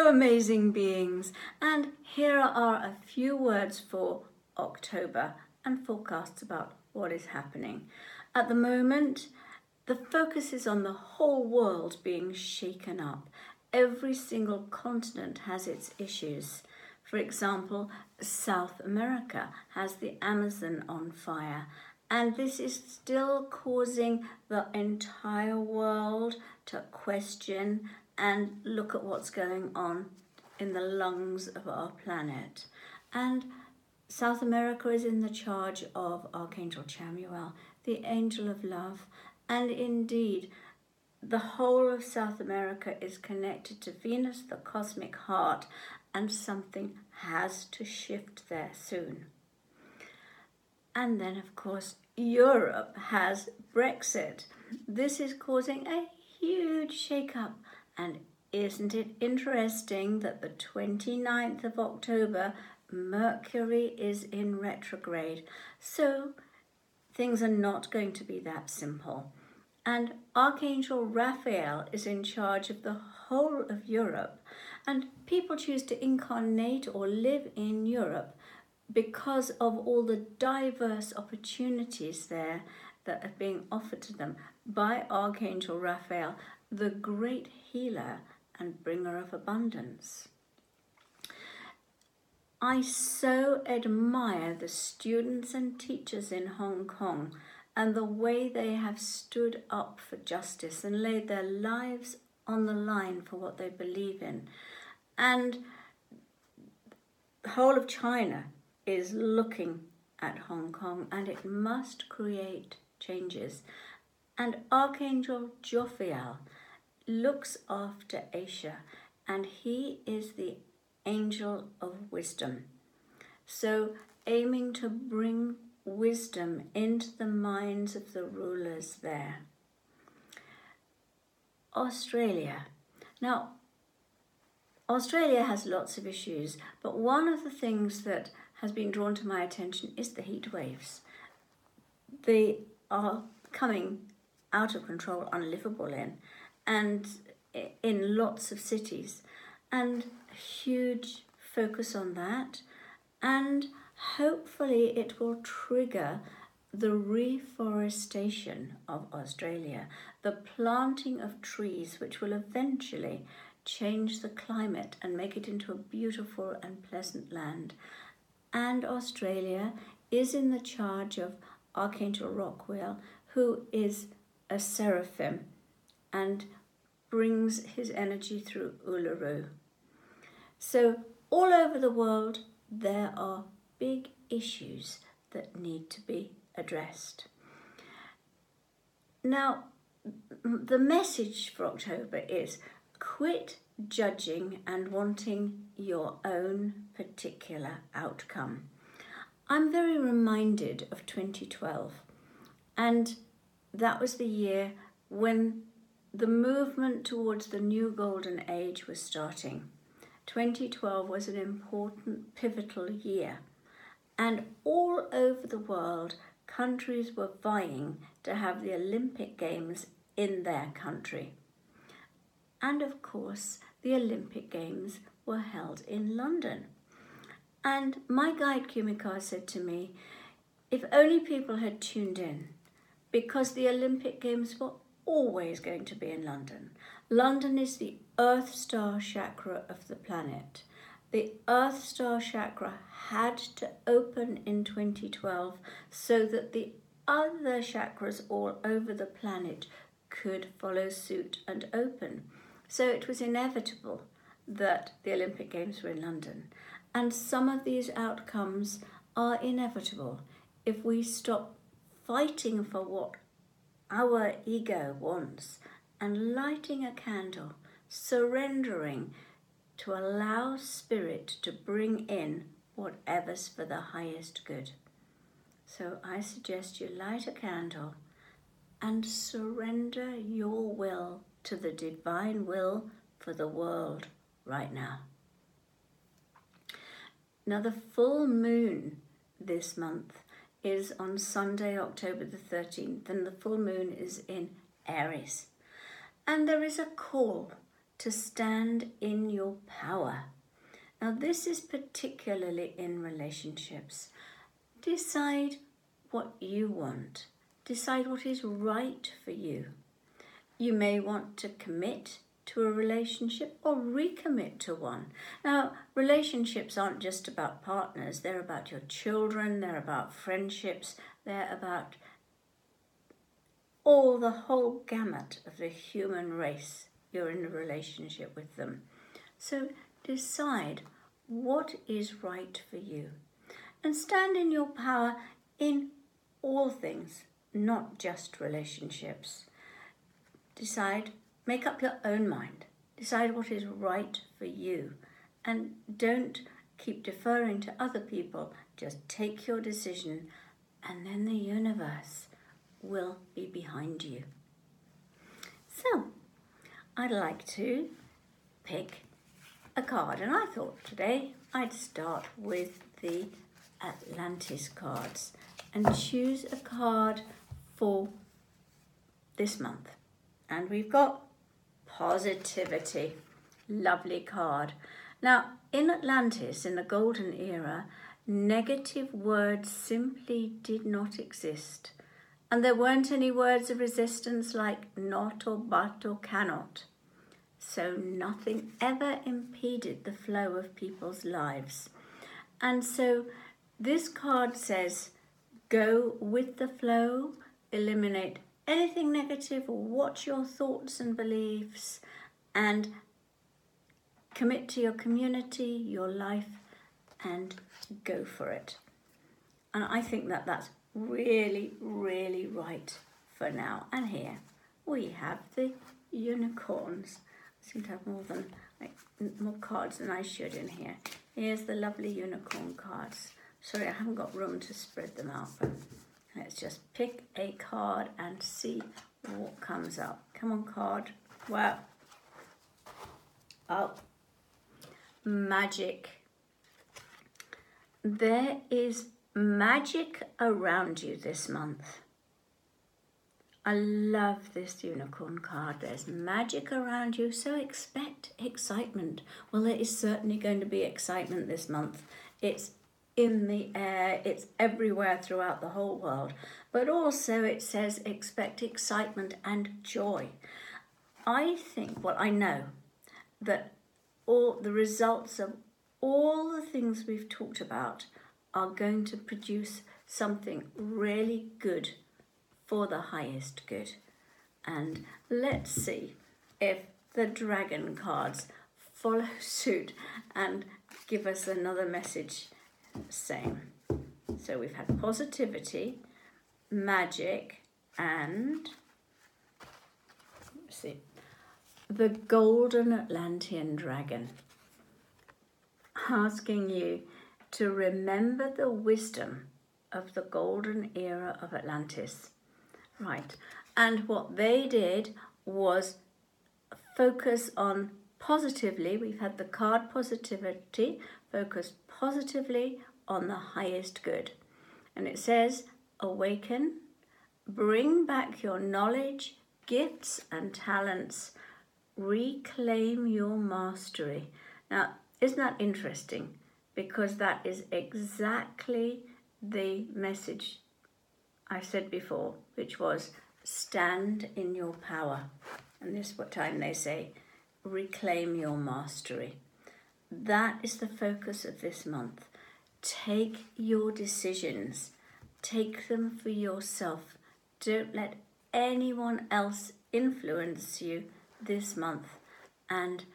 amazing beings, and here are a few words for October and forecasts about what is happening. At the moment, the focus is on the whole world being shaken up. Every single continent has its issues. For example, South America has the Amazon on fire, and this is still causing the entire world to question and look at what's going on in the lungs of our planet. And South America is in the charge of Archangel Chamuel, the angel of love, and indeed, the whole of South America is connected to Venus, the cosmic heart, and something has to shift there soon. And then, of course, Europe has Brexit. This is causing a huge shake-up. And isn't it interesting that the 29th of October, Mercury is in retrograde? So things are not going to be that simple. And Archangel Raphael is in charge of the whole of Europe. And people choose to incarnate or live in Europe because of all the diverse opportunities there that are being offered to them by Archangel Raphael, the great healer and bringer of abundance. I so admire the students and teachers in Hong Kong and the way they have stood up for justice and laid their lives on the line for what they believe in. And the whole of China is looking at Hong Kong, and it must create changes. And Archangel Jophiel looks after Asia, and he is the angel of wisdom. So aiming to bring wisdom into the minds of the rulers there. Australia. Now, Australia has lots of issues, but one of the things that has been drawn to my attention is the heat waves. They are coming out of control, unlivable in lots of cities, and a huge focus on that, and hopefully it will trigger the reforestation of Australia, the planting of trees which will eventually change the climate and make it into a beautiful and pleasant land. And Australia is in the charge of Archangel Rockwell, who is a seraphim and brings his energy through Uluru. So all over the world, there are big issues that need to be addressed. Now, the message for October is quit judging and wanting your own particular outcome. I'm very reminded of 2012, and that was the year when the movement towards the new golden age was starting. 2012 was an important, pivotal year, and all over the world, countries were vying to have the Olympic Games in their country. And of course, the Olympic Games were held in London. And my guide Kumiko said to me, if only people had tuned in, because the Olympic Games were always going to be in London. London is the Earth Star chakra of the planet. The Earth Star chakra had to open in 2012 so that the other chakras all over the planet could follow suit and open. So it was inevitable that the Olympic Games were in London. And some of these outcomes are inevitable if we stop fighting for what our ego wants and lighting a candle, surrendering to allow spirit to bring in whatever's for the highest good. So I suggest you light a candle and surrender your will to the divine will for the world right now. Now the full moon this month is on Sunday, October the 13th, and the full moon is in Aries. And there is a call to stand in your power. Now, this is particularly in relationships. Decide what you want. Decide what is right for you. You may want to commit to a relationship or recommit to one. Now, relationships aren't just about partners. They're about your children. They're about friendships. They're about the whole gamut of the human race. You're in a relationship with them. So decide what is right for you and stand in your power in all things, not just relationships. Decide, make up your own mind. Decide what is right for you and don't keep deferring to other people. Just take your decision and then the universe will be behind you. So, I'd like to pick a card, and I thought today I'd start with the Atlantis cards and choose a card for this month. And we've got Positivity. Lovely card. Now, in Atlantis, in the golden era, negative words simply did not exist. And there weren't any words of resistance like not or but or cannot. So nothing ever impeded the flow of people's lives. And so this card says, go with the flow, eliminate anything negative, watch your thoughts and beliefs, and commit to your community, your life, and go for it. And I think that that's really, really right for now. And here we have the unicorns. I seem to have more cards than I should in here. Here's the lovely unicorn cards. Sorry, I haven't got room to spread them out, but let's just pick a card and see what comes up. Come on, card. Wow. Oh, magic. There is magic around you this month. I love this unicorn card. There's magic around you, so expect excitement. Well, there is certainly going to be excitement this month. It's in the air, it's everywhere throughout the whole world. But also it says expect excitement and joy. I know that all the results of all the things we've talked about are going to produce something really good for the highest good. And let's see if the dragon cards follow suit and give us another message saying. So we've had positivity, magic, and let's see, the golden Atlantean dragon, asking you to remember the wisdom of the golden era of Atlantis. Right, and what they did was focus on positively. We've had the card positivity, focus positively on the highest good. And it says, awaken, bring back your knowledge, gifts and talents, reclaim your mastery. Now, isn't that interesting? Because that is exactly the message I said before, which was stand in your power. And this time they say, reclaim your mastery. That is the focus of this month. Take your decisions. Take them for yourself. Don't let anyone else influence you this month. And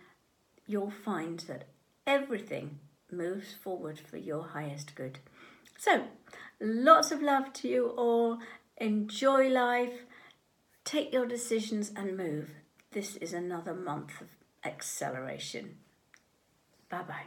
you'll find that everything moves forward for your highest good. So, lots of love to you all. Enjoy life. Take your decisions and move. This is another month of acceleration. Bye-bye.